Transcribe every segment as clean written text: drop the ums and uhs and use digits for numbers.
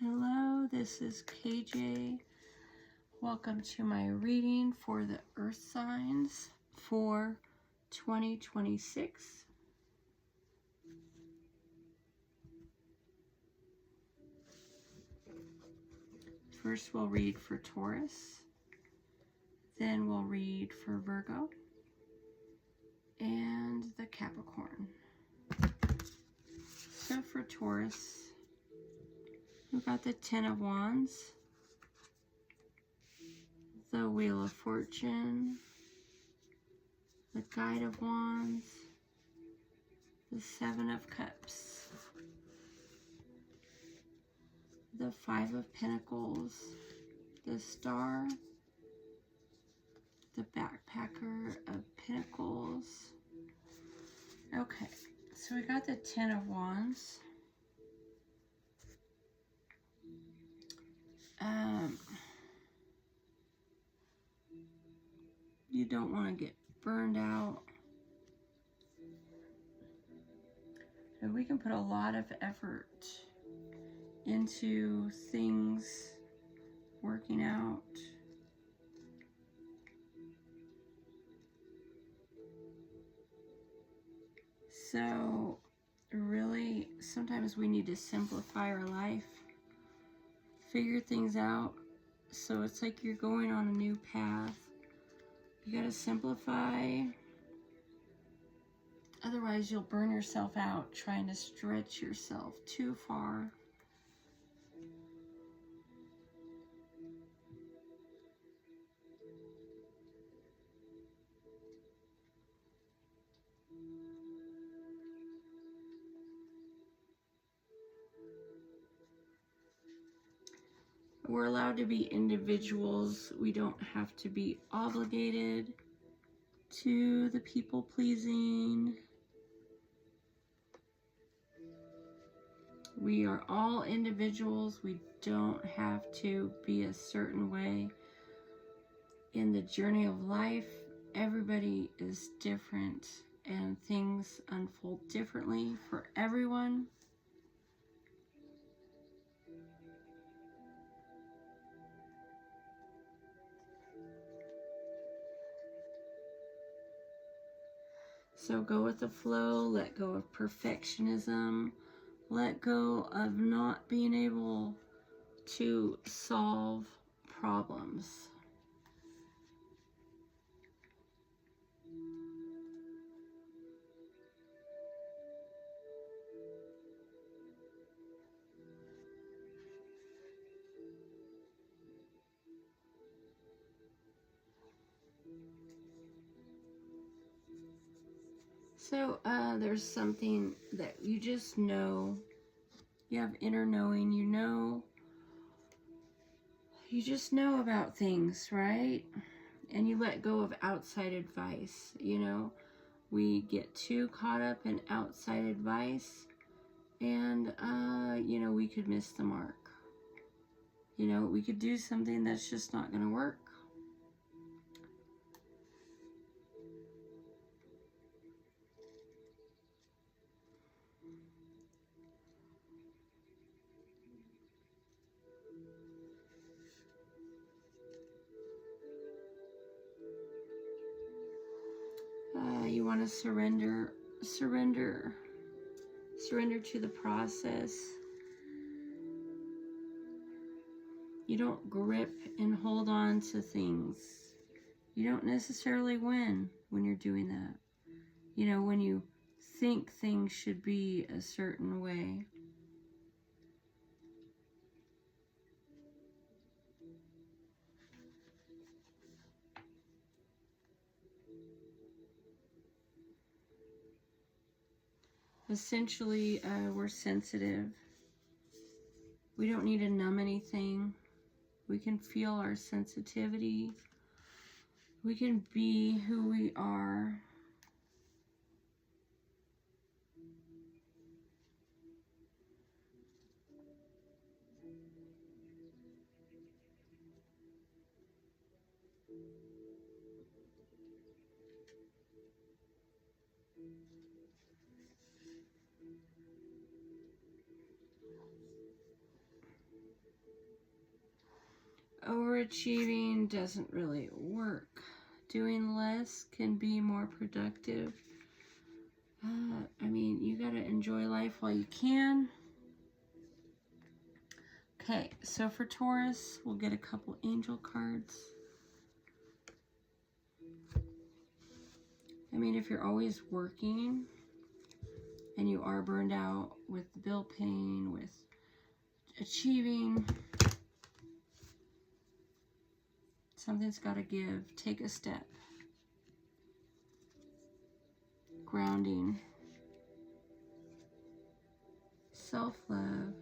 Hello, this is KJ. Welcome to my reading for the Earth signs for 2026. First we'll read for Taurus, then we'll read for Virgo and the Capricorn. So for Taurus, we've got the Ten of Wands, the Wheel of Fortune, the Guide of Wands, the Seven of Cups, the Five of Pentacles, the Star, the Backpacker of Pentacles. Okay, so we got the Ten of Wands. You don't want to get burned out. And we can put a lot of effort into things working out. So really, sometimes we need to simplify our life, figure things out. So it's like you're going on a new path. You gotta simplify. Otherwise, you'll burn yourself out trying to stretch yourself too far. We're allowed to be individuals. We don't have to be obligated to the people pleasing. We are all individuals. We don't have to be a certain way. In the journey of life, everybody is different and things unfold differently for everyone. So go with the flow, let go of perfectionism, let go of not being able to solve problems. So there's something that you just know. You have inner knowing. You just know about things, right? And you let go of outside advice. We get too caught up in outside advice, and we could miss the mark. We could do something that's just not going to work. You want to surrender to the process. You don't grip and hold on to things. You don't necessarily win when you're doing that. When you think things should be a certain way. Essentially, we're sensitive. We don't need to numb anything. We can feel our sensitivity. We can be who we are. overachieving doesn't really work. Doing less can be more productive. I mean, you got to enjoy life while you can. Okay, so for Taurus, we'll get a couple angel cards. I mean, if you're always working and you are burned out with the bill paying, with achieving, something's got to give. Take a step. Grounding. Self-love.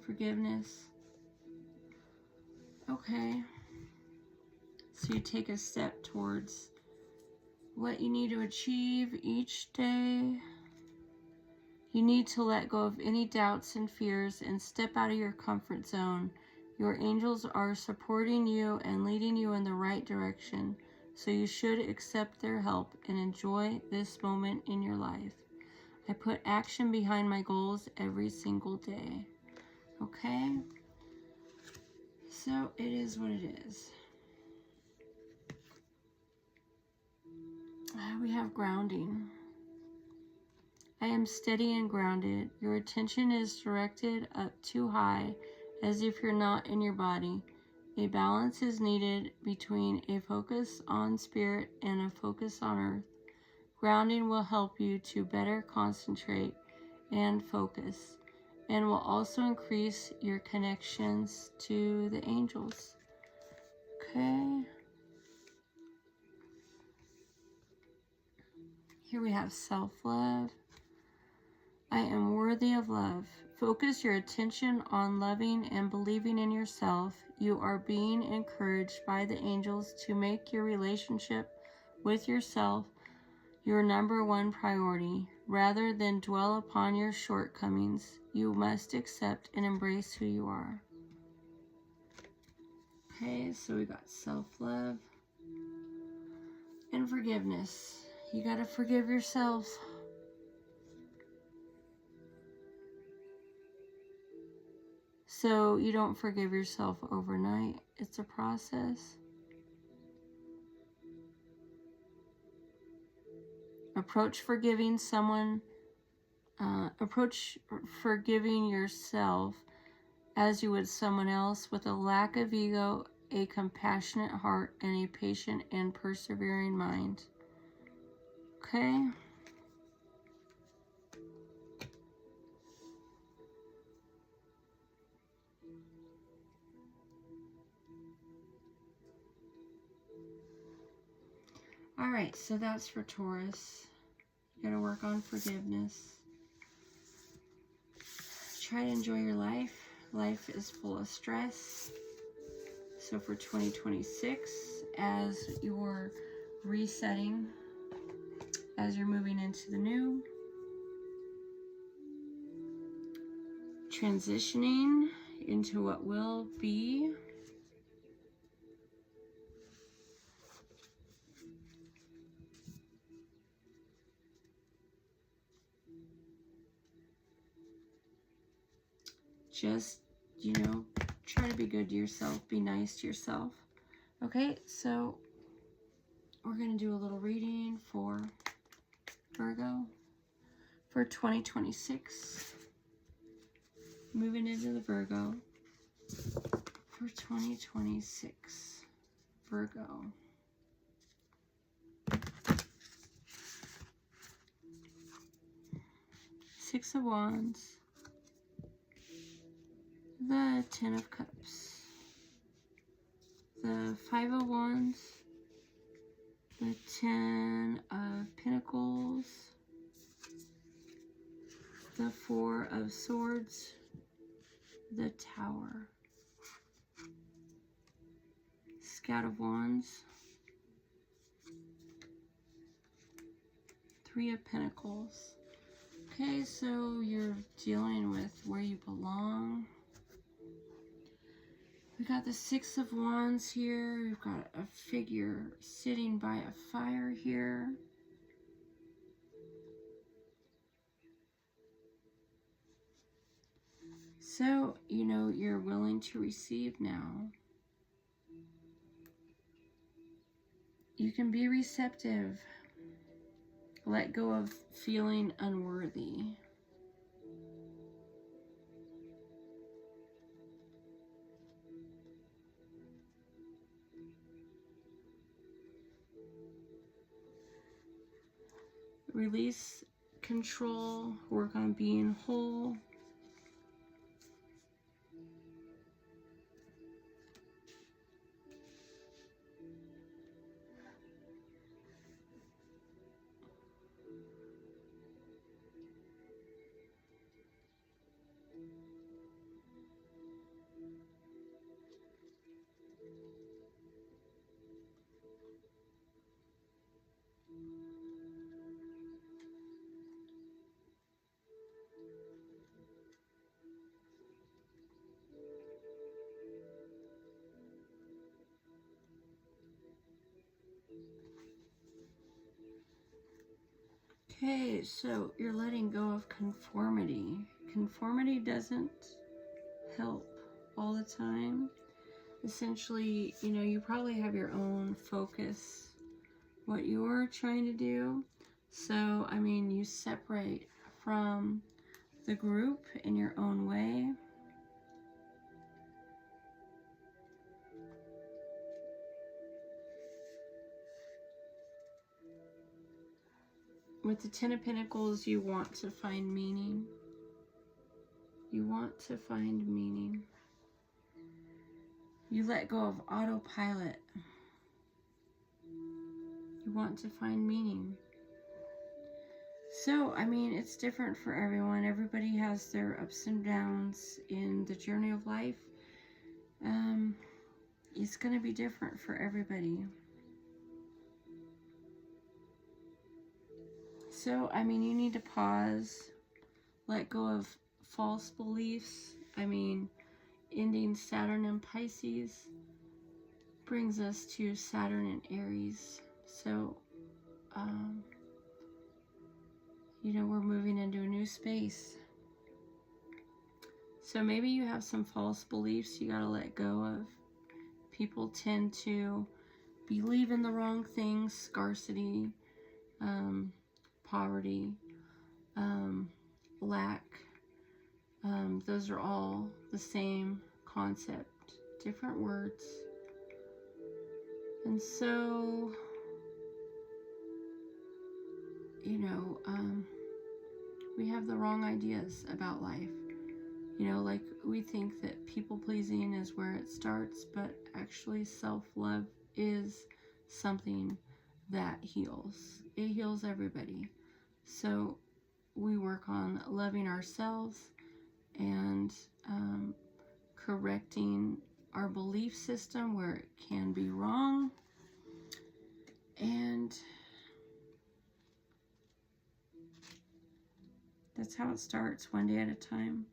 Forgiveness. Okay. So you take a step towards what you need to achieve each day. You need to let go of any doubts and fears and step out of your comfort zone. Your angels are supporting you and leading you in the right direction, so you should accept their help and enjoy this moment in your life. I put action behind my goals every single day. Okay? So it is what it is. We have grounding. I am steady and grounded. Your attention is directed up too high, as if you're not in your body. A balance is needed between a focus on spirit and a focus on earth. Grounding will help you to better concentrate and focus, and will also increase your connections to the angels. Okay. Here we have self-love. I am worthy of love. Focus your attention on loving and believing in yourself. You are being encouraged by the angels to make your relationship with yourself your number one priority. Rather than dwell upon your shortcomings, you must accept and embrace who you are. Okay, so we got self-love and forgiveness. You got to forgive yourself. So you don't forgive yourself overnight. It's a process. Approach forgiving yourself as you would someone else, with a lack of ego, a compassionate heart, and a patient and persevering mind. Okay? All right, so that's for Taurus. You gotta work on forgiveness. Try to enjoy your life. Life is full of stress. So for 2026, as you're resetting, as you're moving into the new, transitioning into what will be, just, try to be good to yourself. Be nice to yourself. Okay, so we're going to do a little reading for Virgo for 2026. Moving into the Virgo for 2026. Virgo. Six of Wands. The Ten of Cups, the Five of Wands, the Ten of Pentacles, the Four of Swords, the Tower, Scout of Wands, Three of Pentacles. Okay, so you're dealing with where you belong. We got the Six of Wands here. We've got a figure sitting by a fire here. So, you know, you're willing to receive now. You can be receptive. Let go of feeling unworthy. Release control. Work on being whole. Okay, so you're letting go of conformity. Conformity doesn't help all the time. Essentially, you know, you probably have your own focus, what you're trying to do. So, I mean, you separate from the group in your own way. With the Ten of Pentacles, you want to find meaning. You want to find meaning. You let go of autopilot. You want to find meaning. So, I mean, it's different for everyone. Everybody has their ups and downs in the journey of life. It's going to be different for everybody. So, I mean, you need to pause, let go of false beliefs. I mean, ending Saturn in Pisces brings us to Saturn in Aries. So, you know, we're moving into a new space. So maybe you have some false beliefs you got to let go of. People tend to believe in the wrong things, scarcity, poverty, lack. Those are all the same concept, different words. And so, you know, we have the wrong ideas about life. You know, like we think that people pleasing is where it starts, but actually self-love is something that heals. It heals everybody. So we work on loving ourselves and correcting our belief system where it can be wrong. And that's how it starts, one day at a time.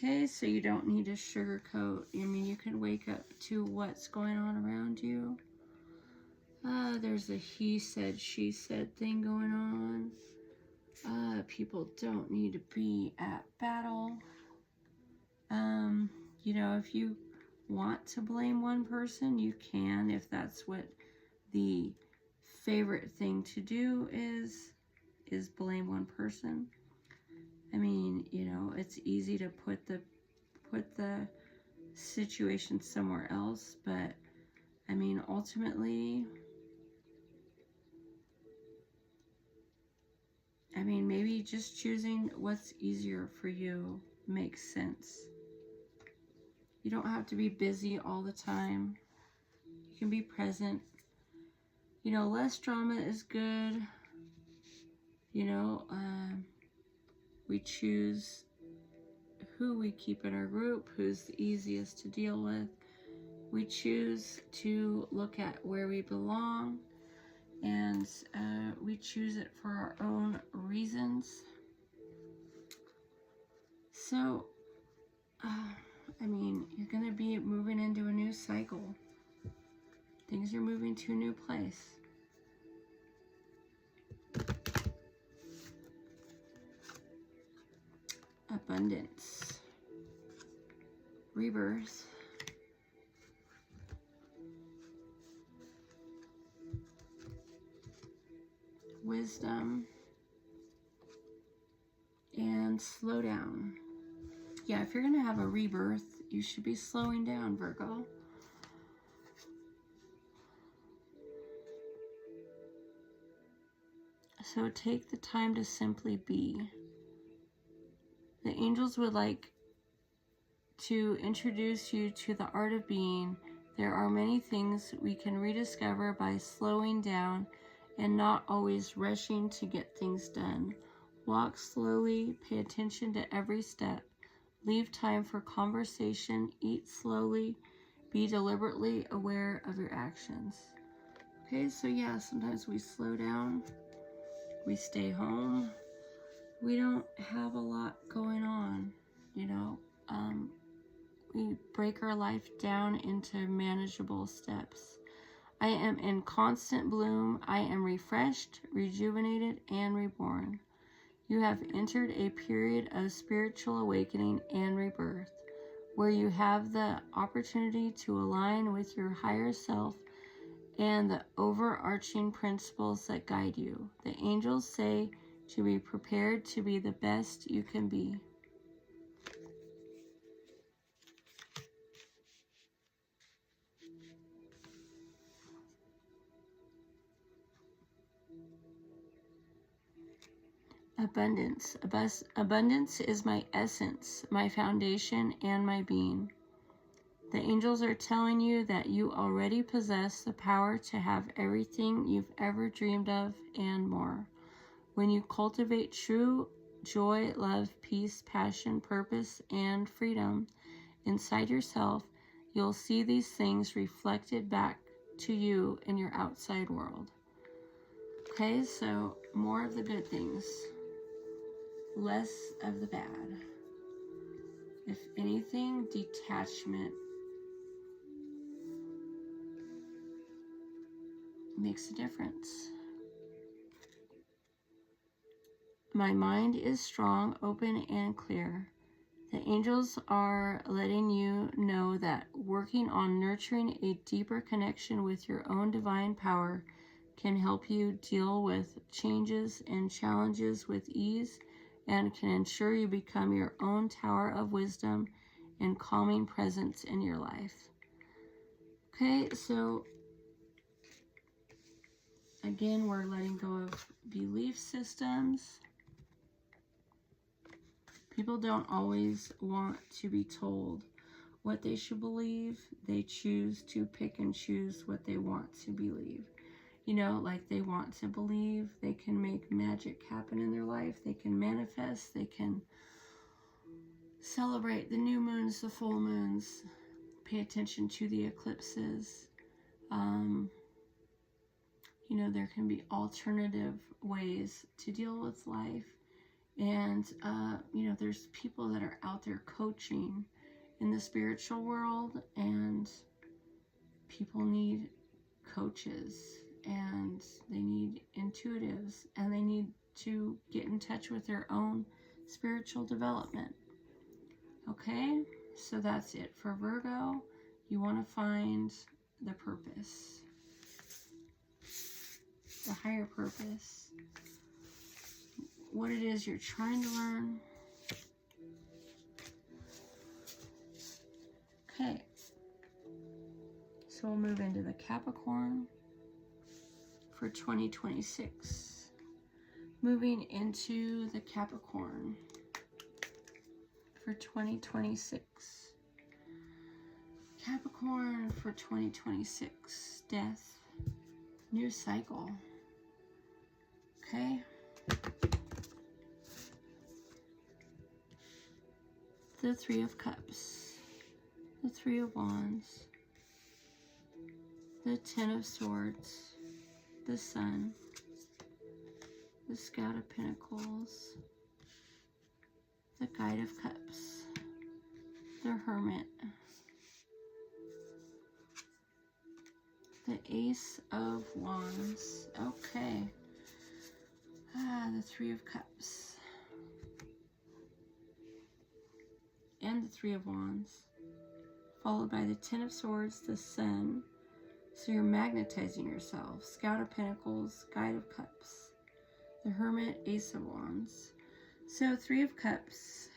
Okay, so you don't need to sugarcoat. I mean, you can wake up to what's going on around you. There's a he said, she said thing going on. People don't need to be at battle. You know, if you want to blame one person, you can, if that's what the favorite thing to do is blame one person. I mean, you know, it's easy to put the situation somewhere else, but I mean, ultimately, I mean, maybe just choosing what's easier for you makes sense. You don't have to be busy all the time. You can be present. You know, less drama is good. You know, we choose who we keep in our group, who's the easiest to deal with. We choose to look at where we belong, and we choose it for our own reasons. So, I mean, you're going to be moving into a new cycle. Things are moving to a new place. Abundance. Rebirth. Wisdom. And slow down. Yeah, if you're going to have a rebirth, you should be slowing down, Virgo. So take the time to simply be. The angels would like to introduce you to the art of being. There are many things we can rediscover by slowing down and not always rushing to get things done. Walk slowly, pay attention to every step. Leave time for conversation, eat slowly, be deliberately aware of your actions. Okay, so yeah, sometimes we slow down, we stay home, we don't have a lot going on, you know. We break our life down into manageable steps. I am in constant bloom. I am refreshed, rejuvenated, and reborn. You have entered a period of spiritual awakening and rebirth, where you have the opportunity to align with your higher self and the overarching principles that guide you. The angels say to be prepared to be the best you can be. Abundance. Abundance is my essence, my foundation, and my being. The angels are telling you that you already possess the power to have everything you've ever dreamed of and more. When you cultivate true joy, love, peace, passion, purpose, and freedom inside yourself, you'll see these things reflected back to you in your outside world. Okay, so more of the good things, less of the bad. If anything, detachment makes a difference. My mind is strong, open, and clear. The angels are letting you know that working on nurturing a deeper connection with your own divine power can help you deal with changes and challenges with ease and can ensure you become your own tower of wisdom and calming presence in your life. Okay, so again, we're letting go of belief systems. People don't always want to be told what they should believe. They choose to pick and choose what they want to believe. You know, like they want to believe they can make magic happen in their life. They can manifest. They can celebrate the new moons, the full moons. Pay attention to the eclipses. You know, there can be alternative ways to deal with life. And, you know, there's people that are out there coaching in the spiritual world, and people need coaches, and they need intuitives, and they need to get in touch with their own spiritual development. Okay, so that's it for Virgo. You want to find the purpose, the higher purpose, what it is you're trying to learn. Okay, so we'll move into the Capricorn for 2026. Moving into the Capricorn for 2026. Capricorn for 2026. Death. New cycle. Okay. The Three of Cups, the Three of Wands, the Ten of Swords, the Sun, the Scout of Pentacles, the Guide of Cups, the Hermit, The Ace of Wands. Okay. The Three of Cups. And the Three of Wands. Followed by the Ten of Swords, the Sun. So you're magnetizing yourself. Scout of Pentacles, Guide of Cups. The Hermit, Ace of Wands. So Three of Cups.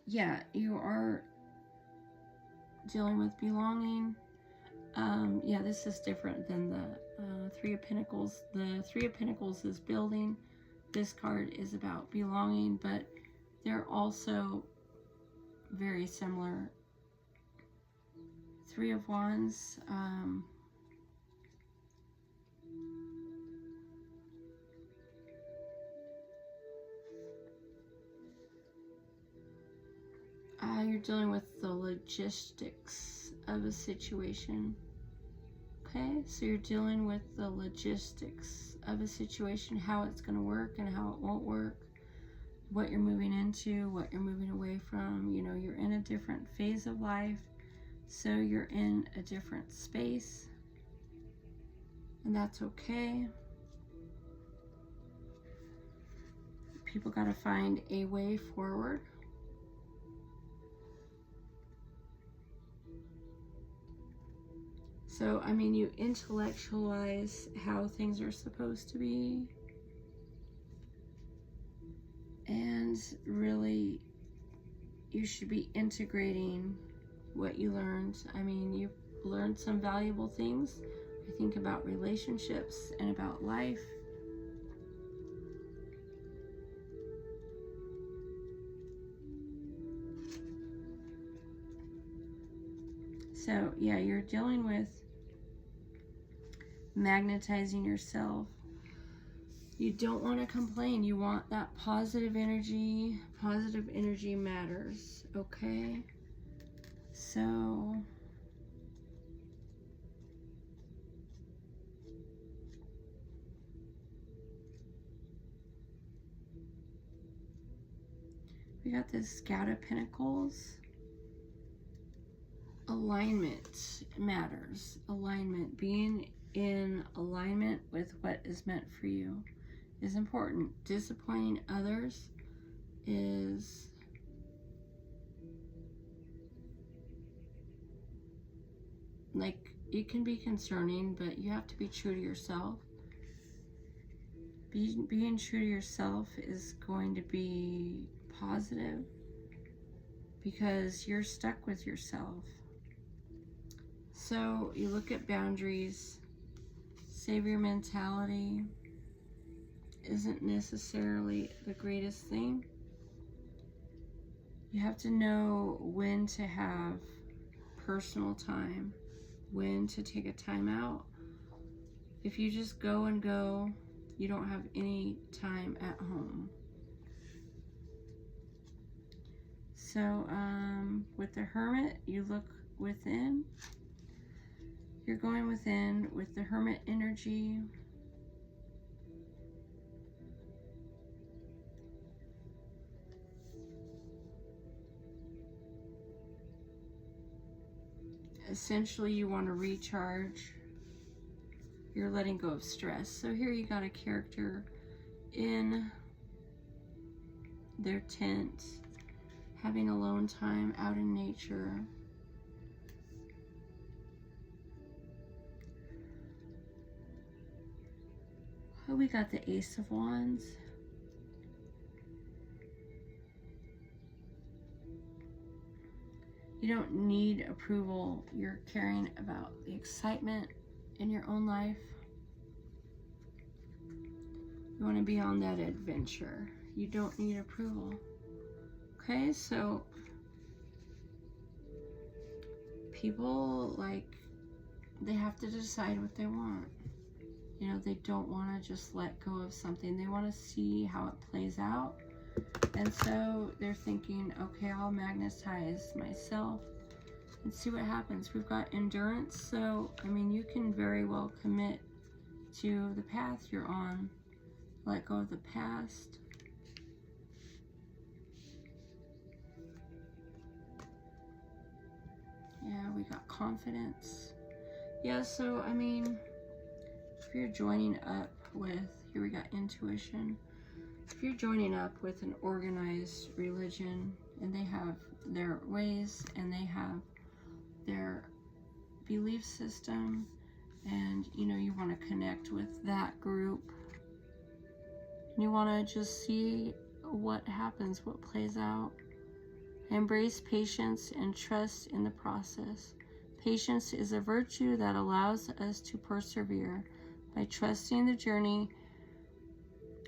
Yeah, you are dealing with belonging. Yeah, this is different than the Three of Pentacles. The Three of Pentacles is building. This card is about belonging, but they're also very similar. Three of Wands. You're dealing with the logistics of a situation. Okay, so you're dealing with the logistics of a situation, how it's going to work and how it won't work, what you're moving into, what you're moving away from. You know, you're in a different phase of life, so you're in a different space, and that's okay. People got to find a way forward. So, I mean, you intellectualize how things are supposed to be. And really, you should be integrating what you learned. I mean, you learned some valuable things. I think about relationships and about life. So, yeah, you're dealing with magnetizing yourself. You don't want to complain. You want that positive energy. Positive energy matters, okay? So we got this Scout of Pentacles. Alignment matters. Alignment. Being in alignment with what is meant for you is important. Disappointing others is like, it can be concerning, but you have to be true to yourself. Being true to yourself is going to be positive because you're stuck with yourself. So you look at boundaries. Savior mentality isn't necessarily the greatest thing. You have to know when to have personal time, when to take a time out. If you just go and go, you don't have any time at home. So with the Hermit, you look within. You're going within with the Hermit energy. Essentially, you want to recharge. You're letting go of stress. So here you got a character in their tent, having alone time out in nature. Oh, we got the Ace of Wands. You don't need approval. You're caring about the excitement in your own life. You want to be on that adventure. You don't need approval. Okay, so people, like, they have to decide what they want. You know, they don't want to just let go of something. They want to see how it plays out. And so they're thinking, okay, I'll magnetize myself and see what happens. We've got endurance. So, I mean, you can very well commit to the path you're on. Let go of the past. got confidence. Yeah, so, I mean, if you're joining up with, here we got intuition. If you're joining up with an organized religion, and they have their ways, and they have their belief system, and, you know, you want to connect with that group, you want to just see what happens, what plays out. Embrace patience and trust in the process. Patience is a virtue that allows us to persevere. By trusting the journey,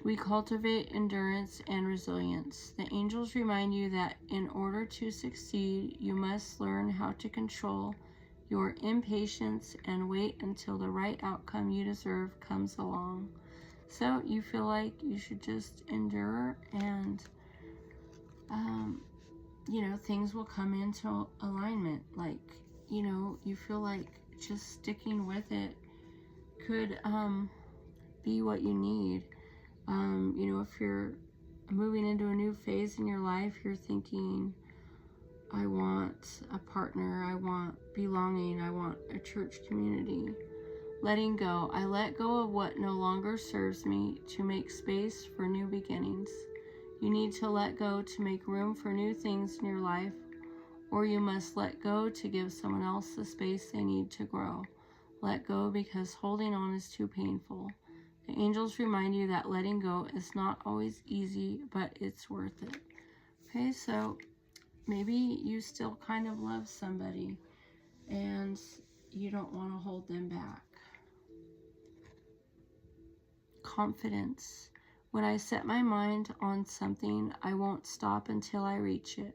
we cultivate endurance and resilience. The angels remind you that in order to succeed, you must learn how to control your impatience and wait until the right outcome you deserve comes along. So you feel like you should just endure, and you know, things will come into alignment. Like, you know, you feel like just sticking with it could be what you need. You know, if you're moving into a new phase in your life, you're thinking, I want a partner, I want belonging, I want a church community. Letting go. I let go of what no longer serves me to make space for new beginnings. You need to let go to make room for new things in your life, or you must let go to give someone else the space they need to grow. Let go because holding on is too painful. The angels remind you that letting go is not always easy, but it's worth it. Okay, so maybe you still kind of love somebody and you don't want to hold them back. Confidence. When I set my mind on something, I won't stop until I reach it.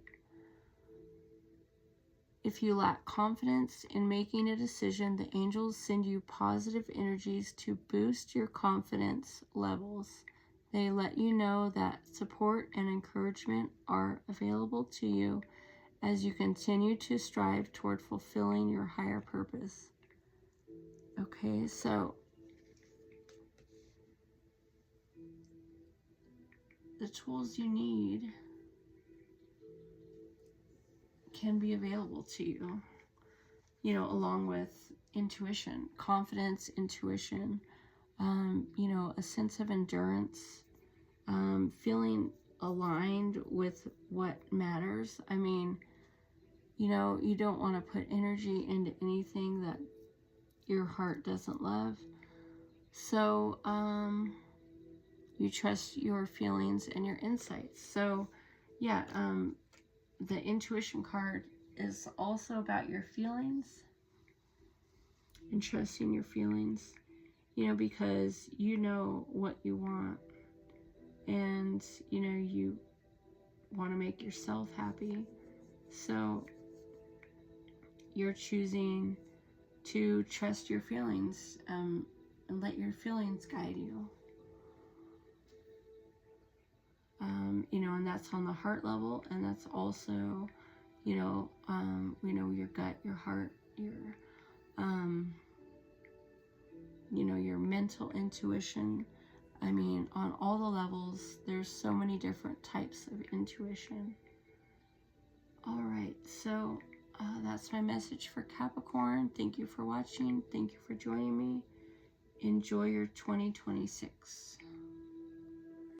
If you lack confidence in making a decision, the angels send you positive energies to boost your confidence levels. They let you know that support and encouragement are available to you as you continue to strive toward fulfilling your higher purpose. Okay, so the tools you need can be available to you, you know, along with intuition, confidence, intuition, you know, a sense of endurance, feeling aligned with what matters. I mean, you know, you don't want to put energy into anything that your heart doesn't love. So, you trust your feelings and your insights. So, yeah, the intuition card is also about your feelings and trusting your feelings, you know, because you know what you want, and, you know, you want to make yourself happy. So you're choosing to trust your feelings, and let your feelings guide you. You know, and that's on the heart level, and that's also, you know, your gut, your heart, your, you know, your mental intuition. I mean, on all the levels, there's so many different types of intuition. All right, so that's my message for Capricorn. Thank you for watching. Thank you for joining me. Enjoy your 2026.